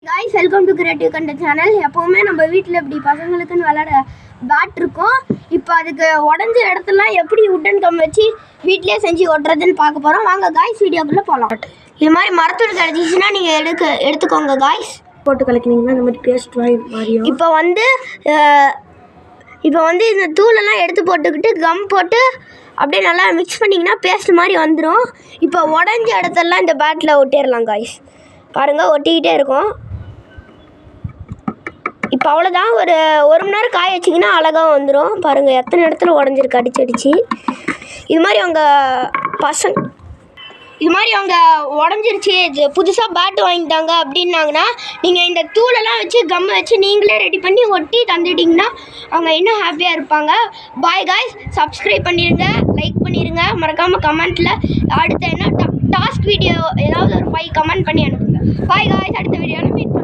Guys welcome to creative content channel. எப்பவுமே நம்ம வீட்டில் இப்படி பசங்களுக்குன்னு விளையாட பேட் இருக்கும். இப்போ அதுக்கு உடஞ்ச இடத்துலாம் எப்படி உட்டன் கம் வச்சு வீட்டிலே செஞ்சு ஒட்டுறதுன்னு பார்க்க போகிறோம். வாங்க காய்ஸ் வீடியோக்குள்ளே போகலாம். இது மாதிரி மரத்தூள் கிடச்சிச்சின்னா நீங்கள் எடுத்துக்கோங்க காய்ஸ். போட்டு கலக்கினீங்கன்னா இந்த மாதிரி பேஸ்ட் மாதிரி. இப்போ வந்து இந்த தூளெல்லாம் எடுத்து போட்டுக்கிட்டு கம் போட்டு அப்படியே நல்லா மிக்ஸ் பண்ணிங்கன்னா பேஸ்ட் மாதிரி வந்துடும். இப்போ உடஞ்ச இடத்தெல்லாம் இந்த பேட்டில் ஒட்டிடலாம் காய்ஸ். பாருங்கள் ஒட்டிக்கிட்டே இருக்கும். இப்போ அவ்வளோதான். ஒரு மணி நேரம் காய வச்சிங்கன்னா அழகாக வந்துடும். பாருங்கள் எத்தனை இடத்துல உடஞ்சிருக்கு அடிச்சு. இது மாதிரி அவங்க உடஞ்சிருச்சு, இது புதுசாக பேட் வாங்கிட்டாங்க அப்படின்னாங்கன்னா நீங்கள் இந்த தூளெல்லாம் வச்சு கம்மை வச்சு நீங்களே ரெடி பண்ணி ஒட்டி தந்துட்டிங்கன்னா அவங்க இன்னும் ஹாப்பியாக இருப்பாங்க. பாய் காய்ஸ், சப்ஸ்கிரைப் பண்ணிடுங்க, லைக் பண்ணிடுங்க, மறக்காமல் கமெண்ட்டில் அடுத்த என்ன டாஸ்க் வீடியோ ஏதாவது ஒரு 5 கமெண்ட் பண்ணி அனுப்புங்க. பாய் காய்ஸ், அடுத்த வீடியோவில் மீட்